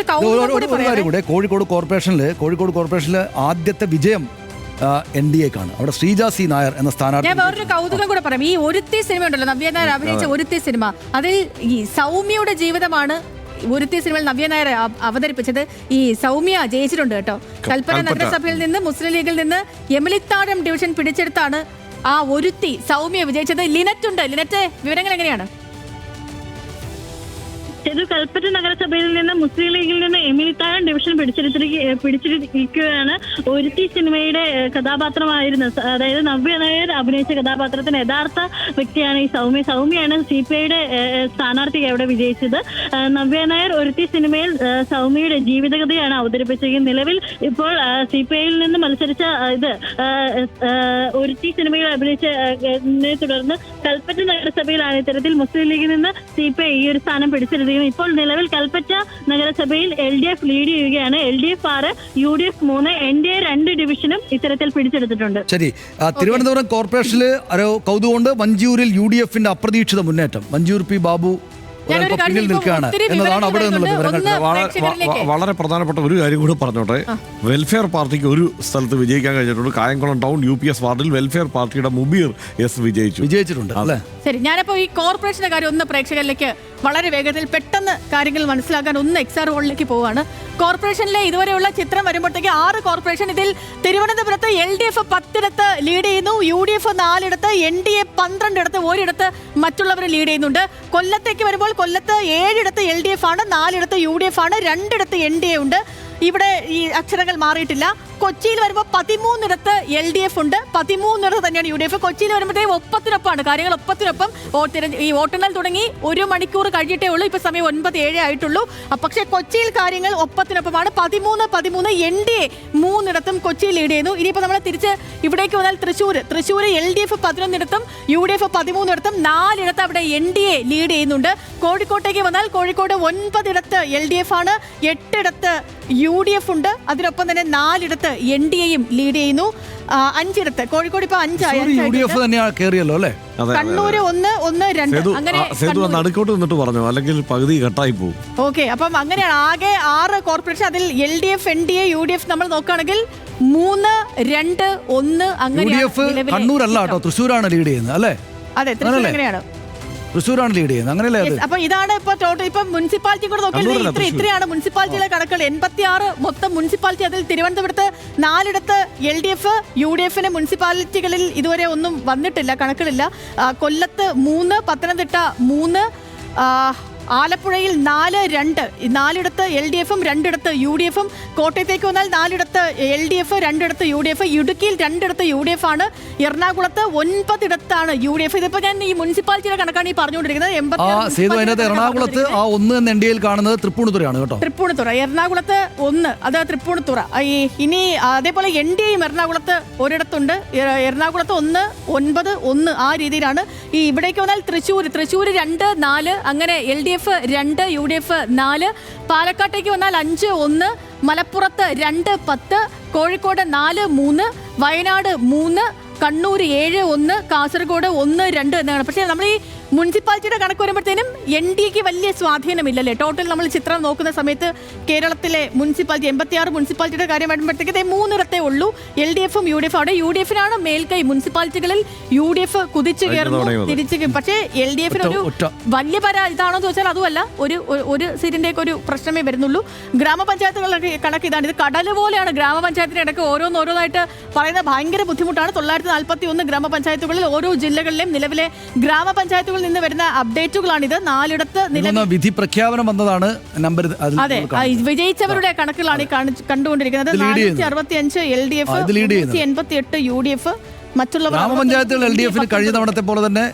കോഴിക്കോട് കോർപ്പറേഷനിൽ ആദ്യത്തെ വിജയം NDAക്കാണ്. അവിടെ ശ്രീജ സി നായർ എന്ന സ്ഥാനാർത്ഥി. ഞാൻ വേറൊരു കൗതുകം കൂടെ പറയാം. ഈ ഒരുത്തി സിനിമ ഉണ്ടല്ലോ, നവ്യ നായർ അഭിനയിച്ച ഒരുത്തി സിനിമ, അതിൽ ഈ സൗമ്യയുടെ ജീവിതമാണ് ഒരുത്തി സിനിമയിൽ നവ്യ നായർ അവതരിപ്പിച്ചത്. ഈ സൗമ്യ ജയിച്ചിട്ടുണ്ട് കേട്ടോ. കൽപ്പന നഗരസഭയിൽ നിന്ന് മുസ്ലിം ലീഗിൽ നിന്ന് എമിലിത്താഴം ഡിവിഷൻ പിടിച്ചെടുത്താണ് ആ ഒരുത്തി സൗമ്യ വിജയിച്ചത്. ലിനറ്റ് ഉണ്ട്. ലിനറ്റ്, വിവരങ്ങൾ എങ്ങനെയാണ്? ഇത് കൽപ്പറ്റ നഗരസഭയിൽ നിന്ന് മുസ്ലിം ലീഗിൽ നിന്ന് എമിലിത്താഴം ഡിവിഷൻ പിടിച്ചെടുത്തിരിക്കുകയാണ്. ഒരുത്തി സിനിമയുടെ കഥാപാത്രമായിരുന്ന, അതായത് നവ്യ നായർ അഭിനയിച്ച കഥാപാത്രത്തിന് യഥാർത്ഥ വ്യക്തിയാണ് ഈ സൗമ്യ. സൗമ്യയാണ് CPIയുടെ സ്ഥാനാർത്ഥിക്ക് അവിടെ വിജയിച്ചത്. നവ്യ നായർ ഒരുത്തി സിനിമയിൽ സൗമ്യയുടെ ജീവിതകഥയാണ് അവതരിപ്പിച്ചിരിക്കുന്നത്. നിലവിൽ ഇപ്പോൾ CPIയിൽ നിന്ന് മത്സരിച്ച ഒരുത്തി സിനിമയിൽ അഭിനയിച്ചതിനെ തുടർന്ന് കൽപ്പറ്റ നഗരസഭയിലാണ് ഇത്തരത്തിൽ മുസ്ലിം ലീഗിൽ നിന്ന് CPI ഈ ഒരു സ്ഥാനം പിടിച്ചെടുത്തത്. ഇപ്പോൾ നിലവിൽ കൽപ്പറ്റ നഗരസഭയിൽ LDF ലീഡ് ചെയ്യുകയാണ്. LDF 6, UDF 3, NDA 2 ഡിവിഷനും ഇത്തരത്തിൽ പിടിച്ചെടുത്തിട്ടുണ്ട്. ശരി, തിരുവനന്തപുരം കോർപ്പറേഷനിലെ കൗതുകമുണ്ട്. വഞ്ചിയൂരിൽ UDFന്റെ അപ്രതീക്ഷിത മുന്നേറ്റം. വഞ്ചിയൂർ P. ബാബു എന്നതാണ് അവിടെ നിന്നുള്ള വിവരങ്ങൾ. വളരെ പ്രധാനപ്പെട്ട ഒരു കാര്യം കൂടെ പറഞ്ഞോട്ടെ. വെൽഫെയർ പാർട്ടിക്ക് ഒരു സ്ഥലത്ത് വിജയിക്കാൻ കഴിഞ്ഞിട്ടുണ്ട്. കായംകുളം ടൗൺ UPS വാർഡിൽ വെൽഫെയർ പാർട്ടിയുടെ മുബീർ വിജയിച്ചിട്ടുണ്ട്. ശരി, ഞാനിപ്പോ ഈ കോർപ്പറേഷന്റെ കാര്യം ഒന്ന് പ്രേക്ഷകരിലേക്ക് വളരെ വേഗത്തിൽ പെട്ടെന്ന് കാര്യങ്ങൾ മനസ്സിലാക്കാൻ ഒന്ന് എക്സാർ ഹോളിലേക്ക് പോവാണ്. കോർപ്പറേഷനിലെ ഇതുവരെയുള്ള ചിത്രം വരുമ്പോഴത്തേക്ക് 6 കോർപ്പറേഷൻ. ഇതിൽ തിരുവനന്തപുരത്ത് LDF 10 ലീഡ് ചെയ്യുന്നു, UDF 4, NDA 12, ഒരിടത്ത് മറ്റുള്ളവർ ലീഡ് ചെയ്യുന്നുണ്ട്. കൊല്ലത്തേക്ക് വരുമ്പോൾ കൊല്ലത്ത് 7 LDF ആണ്, 4 UDF ആണ്, 2 NDA ഉണ്ട്. ഇവിടെ ഈ അക്ഷരങ്ങൾ മാറിയിട്ടില്ല. കൊച്ചിയിൽ വരുമ്പോൾ 13 LDF ഉണ്ട്, 13 തന്നെയാണ് UDF. കൊച്ചിയിൽ വരുമ്പോഴത്തേക്ക് ഒപ്പത്തിനൊപ്പമാണ് കാര്യങ്ങൾ. ഒപ്പത്തിനൊപ്പം ഈ വോട്ടെണ്ണൽ തുടങ്ങി 1 മണിക്കൂർ കഴിഞ്ഞിട്ടേ ഉള്ളൂ. ഇപ്പൊ സമയം 9:07 ആയിട്ടുള്ളൂ. പക്ഷേ കൊച്ചിയിൽ കാര്യങ്ങൾ ഒപ്പത്തിനൊപ്പമാണ്. 13 NDA 3 കൊച്ചിയിൽ ലീഡ് ചെയ്യുന്നു. ഇനിയിപ്പോൾ നമ്മൾ തിരിച്ച് ഇവിടേക്ക് വന്നാൽ തൃശ്ശൂർ LDF 11 UDF 13 4 അവിടെ NDA ലീഡ് ചെയ്യുന്നുണ്ട്. കോഴിക്കോട്ടേക്ക് വന്നാൽ കോഴിക്കോട് 9 LDF ആണ്, 8 UDF ഉണ്ട്. അതിനൊപ്പം തന്നെ 4 NDAയും ലീഡ് ചെയ്യുന്നു. 5 കോഴിക്കോട് ഇപ്പൊ 5 കണ്ണൂര് 1, 2 അങ്ങനെ നടുക്കോട്ട് നിന്നിട്ട് പറഞ്ഞു, അല്ലെങ്കിൽ പകുതി കട്ടായി പോകും. ഓക്കെ, അപ്പം അങ്ങനെയാണ്. ആകെ 6 കോർപ്പറേഷൻ. അതിൽ LDF, NDA, UDF നമ്മൾ നോക്കുകയാണെങ്കിൽ 3, 2, 1 അങ്ങനെ. കണ്ണൂരല്ല കേട്ടോ, തൃശ്ശൂരാണ് ലീഡ് ചെയ്യുന്നത് അല്ലേ? അതെ, തൃശ്ശൂർ എങ്ങനെയാണ്? തൃശ്ശൂരാണ് ലീഡ് ചെയ്യുന്നത്, അങ്ങനെയല്ലേ? അപ്പൊ ഇതാണ് ഇപ്പൊ ടോട്ടൽ. ഇപ്പൊ മുനിസിപ്പാലിറ്റി കൂടെ നോക്കിയാൽ ഇത്രയാണ് മുനിസിപ്പാലിറ്റിയിലെ കണക്കുകൾ. 86 മൊത്തം മുനിസിപ്പാലിറ്റി. അതിൽ തിരുവനന്തപുരത്ത് 4 LDF, UDFന് മുനിസിപ്പാലിറ്റികളിൽ ഇതുവരെ ഒന്നും വന്നിട്ടില്ല, കണക്കുകളില്ല. കൊല്ലത്ത് 3, പത്തനംതിട്ട 3, ആലപ്പുഴയിൽ 4, 2 LDFും 2 UDFും. കോട്ടയത്തേക്ക് വന്നാൽ 4 LDF, 2 UDF. ഇടുക്കിയിൽ 2 UDF ആണ്. എറണാകുളത്ത് 9 UDF. ഇതിപ്പോ ഞാൻ ഈ മുനിസിപ്പാലിറ്റിയുടെ കണക്കാണ് ഈ പറഞ്ഞുകൊണ്ടിരിക്കുന്നത്. എറണാകുളത്ത് 1 എന്ന NDAയിൽ കാണുന്നത് തൃപ്പൂണിത്തുറയാണ് കേട്ടോ. തൃപ്പൂണിത്തുറ, എറണാകുളത്ത് 1, അത് തൃപ്പൂണിത്തുറ. ഇനി അതേപോലെ NDAയും എറണാകുളത്ത് ഒരിടത്തുണ്ട്. എറണാകുളത്ത് 1, 9, 1 ആ രീതിയിലാണ്. ഈ ഇവിടേക്ക് വന്നാൽ തൃശ്ശൂർ 2, 4 അങ്ങനെ LDF 2, UDF 4. പാലക്കാട്ടേക്ക് വന്നാൽ 5, 1. മലപ്പുറത്ത് 2, 10. കോഴിക്കോട് 4, 3. വയനാട് 3. കണ്ണൂർ 7, 1. കാസർഗോഡ് 1, 2 എന്നാണ്. പക്ഷേ നമ്മൾ ഈ മുനിസിപ്പാലിറ്റിയുടെ കണക്ക് വരുമ്പോഴത്തേനും NDAക്ക് വലിയ സ്വാധീനമില്ലല്ലേ? ടോട്ടൽ നമ്മൾ ചിത്രം നോക്കുന്ന സമയത്ത് കേരളത്തിലെ മുനിസിപ്പാലിറ്റി 86 മുനിസിപ്പാലിറ്റിയുടെ കാര്യം വരുമ്പോഴത്തേക്ക് 3 ഉള്ളൂ. LDFും UDF. അവിടെ UDFനാണ് മേൽക്കൈ. മുനിസിപ്പാലിറ്റികളിൽ UDF കുതിച്ചു കയറുന്നു, തിരിച്ചു. പക്ഷേ LDFന് ഒരു വലിയ ഇതാണോ എന്ന് ചോദിച്ചാൽ അതുമല്ല. ഒരു സീറ്റിന്റെ ഒരു പ്രശ്നമേ വരുന്നുള്ളൂ. ഗ്രാമപഞ്ചായത്തുകളുടെ കണക്ക് ഇതാണ്. ഇത് കടല് പോലെയാണ്. ഗ്രാമപഞ്ചായത്തിന്റെ ഇടയ്ക്ക് ഓരോന്നോരോന്നായിട്ട് പറയുന്നത് ഭയങ്കര ബുദ്ധിമുട്ടാണ്. 941 ഗ്രാമപഞ്ചായത്തുകളിൽ ഓരോ ജില്ലകളിലെയും നിലവിലെ ഗ്രാമപഞ്ചായത്തുകൾ നിന്ന് വരുന്ന അപ്ഡേറ്റുകളാണിത്. 4 വിധി പ്രഖ്യാപനം വന്നതാണ്. നമ്പർ അതെ, വിജയിച്ചവരുടെ കണക്കുകളാണ് കണ്ടുകൊണ്ടിരിക്കുന്നത്. 465 LDF, 188 UDF. മറ്റുള്ള ഗ്രാമപഞ്ചായത്തുകൾ LDFന് കഴിഞ്ഞ തവണത്തെ പോലെ തന്നെ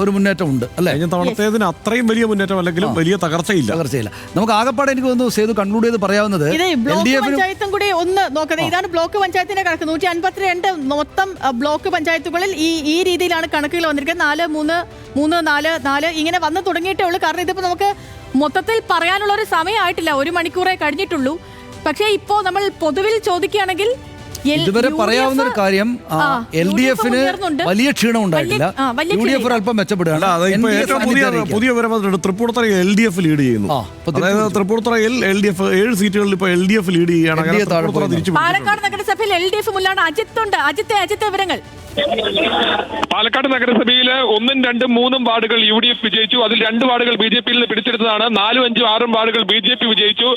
ഒരു മുന്നേറ്റം ഉണ്ട് അല്ലേ? കഴിഞ്ഞ തവണത്തേതിന് അത്രയും വലിയ മുന്നേറ്റം അല്ലെങ്കിലും വലിയ തകർച്ചയില്ല. നമുക്ക് ആകെപ്പാടെ എനിക്ക് തോന്നുന്നു സേതു കൺക്ലൂഡ് ചെയ്ത് പറയാവുന്നത് പഞ്ചായത്തും കൂടി ഒന്ന് നോക്കുന്നത്. ഇതാണ് ബ്ലോക്ക് പഞ്ചായത്തിന്റെ കണക്ക്. 152 മൊത്തം ബ്ലോക്ക് പഞ്ചായത്തുകളിൽ ഈ രീതിയിലാണ് കണക്കുകൾ വന്നിരിക്കുന്നത്. 4, 3, 4, 4 ഇങ്ങനെ വന്ന് തുടങ്ങിയിട്ടേ ഉള്ളൂ. കാരണം ഇതിപ്പോ നമുക്ക് മൊത്തത്തിൽ പറയാനുള്ള ഒരു സമയമായിട്ടില്ല, 1 മണിക്കൂറേ കഴിഞ്ഞിട്ടുള്ളൂ. പക്ഷേ ഇപ്പോൾ നമ്മൾ പൊതുവിൽ ചോദിക്കുകയാണെങ്കിൽ ഇതുവരെ പറയാവുന്ന ഒരു കാര്യം എൽ ഡി എഫിന് വലിയ ക്ഷീണം ഉണ്ടായിട്ടില്ല. യു ഡി എഫ് അല്പം മെച്ചപ്പെടുകയാണ്. പുതിയ വിവരം Tripunithura L D F lead ചെയ്യുന്നു. അതായത് തൃപ്പൂണിത്തുറയിൽ എൽ ഡി എഫ് 7 സീറ്റുകളിൽ ഇപ്പോൾ എൽ ഡി എഫ് ലീഡ് ചെയ്യുകയാണ്. പാലക്കാട് നഗരസഭയിൽ എൽ ഡി എഫ് മുല്ലാണ് അജിത്തുണ്ട്. അജിത്തെ വിവരങ്ങൾ. പാലക്കാട് നഗരസഭയിൽ 1, 2, 3 വാർഡുകൾ യു ഡി എഫ് വിജയിച്ചു. അതിൽ 2 വാർഡുകൾ ബി ജെ പിയിൽ നിന്ന് പിടിച്ചെടുത്തതാണ്. 4, 5, 6 വാർഡുകൾ ബി ജെ പി വിജയിച്ചു.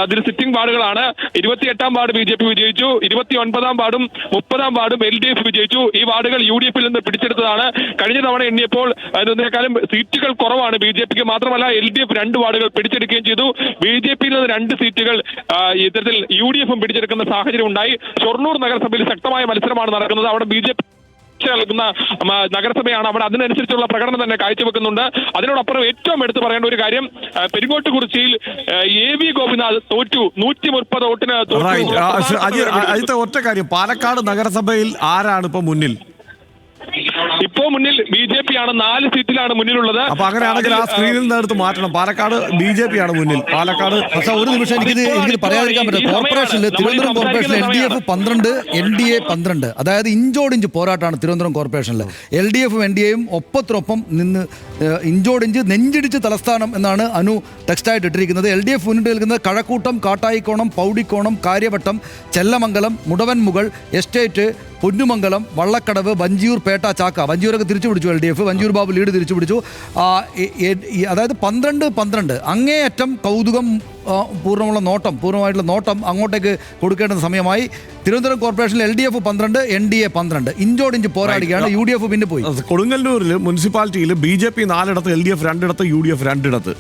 അതിൽ സിറ്റിംഗ് വാർഡുകളാണ്. 28-ാം വാർഡ് ബി ജെ പി വിജയിച്ചു. 29-ാം വാർഡും 30-ാം വാർഡും എൽ ഡി എഫ് വിജയിച്ചു. ഈ വാർഡുകൾ യു ഡി എഫിൽ നിന്ന് പിടിച്ചെടുത്തതാണ്. കഴിഞ്ഞ തവണ എണ്ണിയപ്പോൾ അതിനേക്കാളും സീറ്റുകൾ കുറവാണ് ബി ജെ പിക്ക്. മാത്രമല്ല എൽ ഡി എഫ് 2 വാർഡുകൾ പിടിച്ചെടുക്കുകയും ചെയ്തു. ബി ജെ പിയിൽ നിന്ന് 2 സീറ്റുകൾ ഇത്തരത്തിൽ യു ഡി എഫും പിടിച്ചെടുക്കുന്ന സാഹചര്യം ഉണ്ടായി. ഷൊർണൂർ നഗരസഭയിൽ ശക്തമായ മത്സരമാണ് നടക്കുന്നത്. അവിടെ ബി ജെ പി നൽകുന്ന നഗരസഭയാണ്. അവിടെ അതിനനുസരിച്ചുള്ള പ്രകടനം തന്നെ കാഴ്ചവെക്കുന്നുണ്ട്. അതിനോടൊപ്പം ഏറ്റവും എടുത്തു പറയേണ്ട ഒരു കാര്യം, പെരിങ്ങോട്ടുകുറിച്ചിയിൽ AV ഗോപിനാഥ് തോറ്റു. 130 വോട്ടിന് തോറ്റു. ഒറ്റ കാര്യം, പാലക്കാട് നഗരസഭയിൽ ആരാണ് ഇപ്പൊ മുന്നിൽ? ഇപ്പോ മുന്നിൽ ബി ജെ പി ആണ്. 4 സീറ്റിലാണ് മുന്നിലുള്ളത്. അപ്പൊ അങ്ങനെയാണെങ്കിൽ ആ സ്ക്രീനിൽ നിന്ന് എടുത്ത് മാറ്റണം. പാലക്കാട് ബി ജെ പി ആണ് മുന്നിൽ. പാലക്കാട് പക്ഷെ ഒരു നിമിഷം എനിക്ക് പറയാതിരിക്കാൻ പറ്റില്ല. കോർപ്പറേഷനിൽ തിരുവനന്തപുരം കോർപ്പറേഷനിൽ LDF 12, NDA 12, അതായത് ഇഞ്ചോടിഞ്ച് പോരാട്ടമാണ് തിരുവനന്തപുരം കോർപ്പറേഷനിൽ. LDF ഉം NDA യും ഒപ്പത്തിനൊപ്പം നിന്ന് ഇഞ്ചോടിഞ്ച് നെഞ്ചിടിച്ച് തലസ്ഥാനം എന്നാണ് അനു ടെക്സ്റ്റായിട്ട് ഇട്ടിരിക്കുന്നത്. LDF മുന്നിട്ട് നിൽക്കുന്നത് കഴക്കൂട്ടം, കാട്ടായിക്കോണം, പൗടിക്കോണം, കാര്യവട്ടം, ചെല്ലമംഗലം, മുടവൻമുകൾ, എസ്റ്റേറ്റ്, പൊന്നുമംഗലം, വള്ളക്കടവ്, വഞ്ചിയൂർ, പേട്ട, ചാക്ക. വഞ്ചിയൂരൊക്കെ തിരിച്ചു പിടിച്ചു LDF. വഞ്ചിയൂർ ബാബു ലീഡ് തിരിച്ചു പിടിച്ചു. അതായത് 12 അങ്ങേയറ്റം കൗതുകം പൂർണ്ണമായിട്ടുള്ള നോട്ടം അങ്ങോട്ടേക്ക് കൊടുക്കേണ്ട സമയമായി. തിരുവനന്തപുരം കോർപ്പറേഷനിൽ LDF 12, NDA 12 ഇഞ്ചോടിഞ്ച് പോരാടുകയാണ്. UDF പിന്നെ പോയി. കൊടുങ്ങല്ലൂരിൽ മുനിസിപ്പാലിറ്റിയിൽ BJP 4 ഇടത്ത്, LDF 2 ഇടത്ത്, UDF 2 ഇടത്ത്.